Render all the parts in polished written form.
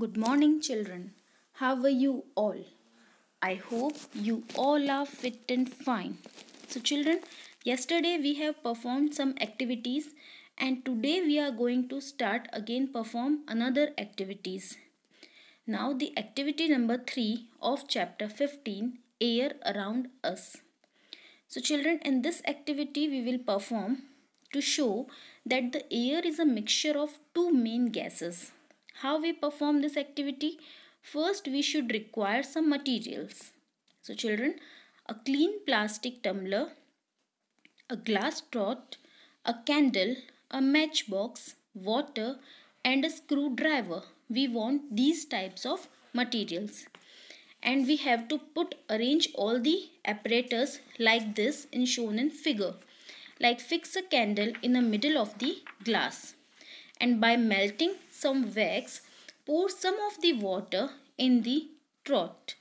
Good morning, children. How are you all? I hope you all are fit and fine. So, children, yesterday we have performed some activities, and today we are going to start again perform another activities. Now, the activity number 3 of chapter 15, Air Around Us. So, children, in this activity we will perform to show that the air is a mixture of two main gases. How we perform this activity? First, we should require some materials. So, children, a clean plastic tumbler, a glass pot, a candle, a matchbox, water, and a screwdriver. We want these types of materials, and we have to arrange all the apparatus like this in shown in figure. Like fix a candle in the middle of the glass, and by melting some wax, pour some of the water in the trot,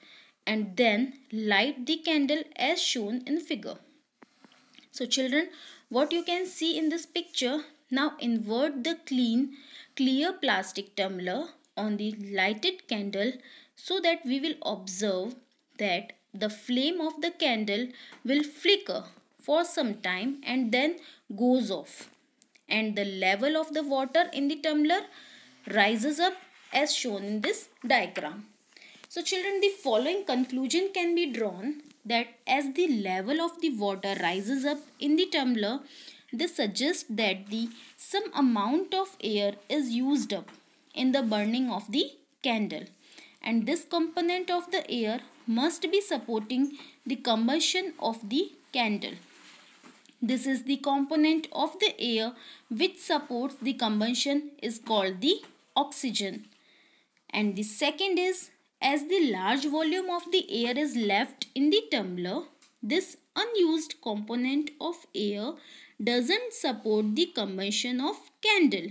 and then light the candle as shown in figure. So children, what you can see in this picture, now invert the clear plastic tumbler on the lighted candle so that we will observe that the flame of the candle will flicker for some time and then goes off, and the level of the water in the tumbler rises up as shown in this diagram. So children, the following conclusion can be drawn that as the level of the water rises up in the tumbler, this suggests that some amount of air is used up in the burning of the candle, and this component of the air must be supporting the combustion of the candle. This is the component of the air which supports the combustion is called the oxygen. And the second is, as the large volume of the air is left in the tumbler, this unused component of air doesn't support the combustion of candle.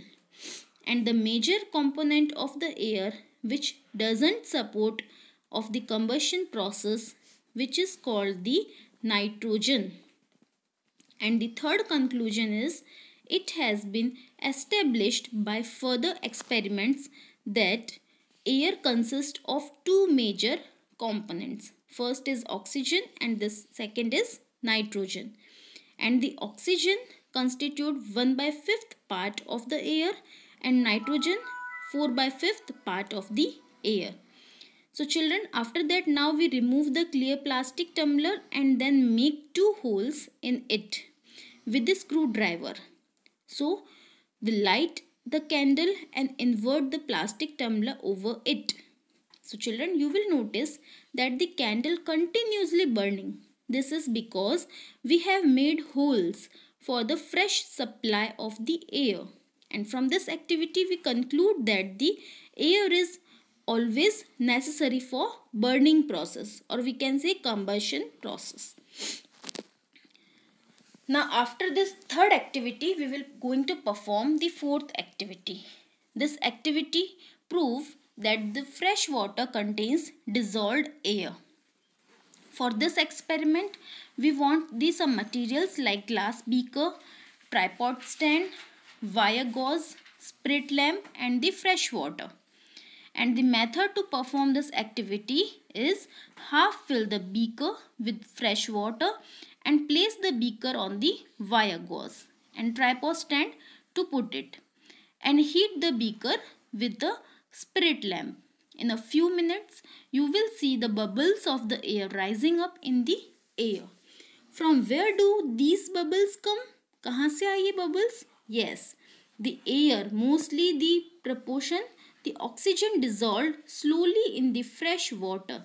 And the major component of the air which doesn't support of the combustion process, which is called the nitrogen. And the third conclusion is, it has been established by further experiments that air consists of two major components. First is oxygen and the second is nitrogen. And the oxygen constitute 1/5 part of the air and nitrogen 4/5 part of the air. So children, after that now we remove the clear plastic tumbler and then make two holes in it with the screwdriver. So we light the candle and invert the plastic tumbler over it. So children, you will notice that the candle continuously burning. This is because we have made holes for the fresh supply of the air. And from this activity we conclude that the air is always necessary for burning process, or we can say combustion process. Now after this third activity we will going to perform the fourth activity. This activity proves that the fresh water contains dissolved air. For this experiment we want some materials like glass beaker, tripod stand, wire gauze, spirit lamp and the fresh water. And the method to perform this activity is half fill the beaker with fresh water and place the beaker on the wire gauze and tripod stand to put it, and heat the beaker with the spirit lamp. In a few minutes you will see the bubbles of the air rising up in the air. From where do these bubbles come? कहाँ से आए ये bubbles? Yes, the air, mostly the proportion, the oxygen dissolved slowly in the fresh water,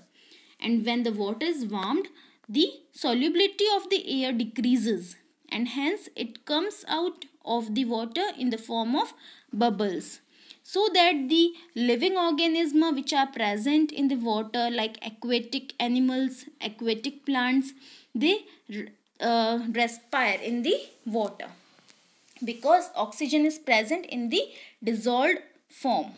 and when the water is warmed, the solubility of the air decreases, and hence it comes out of the water in the form of bubbles, so that the living organisms which are present in the water like aquatic animals, aquatic plants, they respire in the water because oxygen is present in the dissolved form.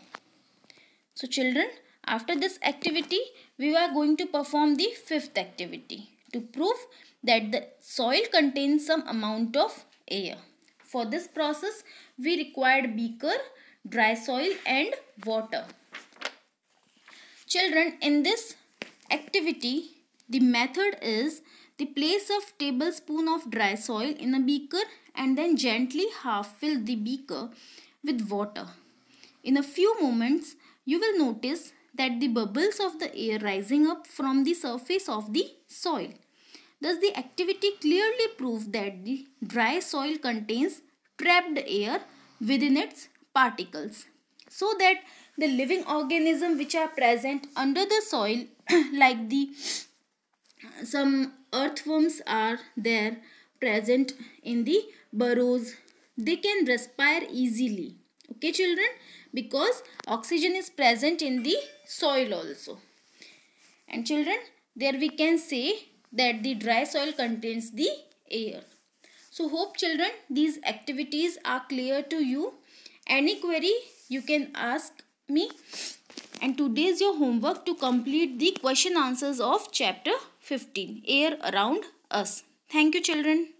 So children, after this activity we are going to perform the fifth activity to prove that the soil contains some amount of air. For this process we required beaker, dry soil and water. Children, in this activity, the method is the place a tablespoon of dry soil in a beaker and then gently half fill the beaker with water. In a few moments, you will notice that the bubbles of the air rising up from the surface of the soil. Thus, the activity clearly proves that the dry soil contains trapped air within its particles, so that the living organisms which are present under the soil like the some earthworms are there present in the burrows, they can respire easily. Okay children, because oxygen is present in the soil also. And children, there we can say that the dry soil contains the air. So hope children these activities are clear to you. Any query you can ask me. And today is your homework to complete the question answers of chapter 15, Air Around Us. Thank you children.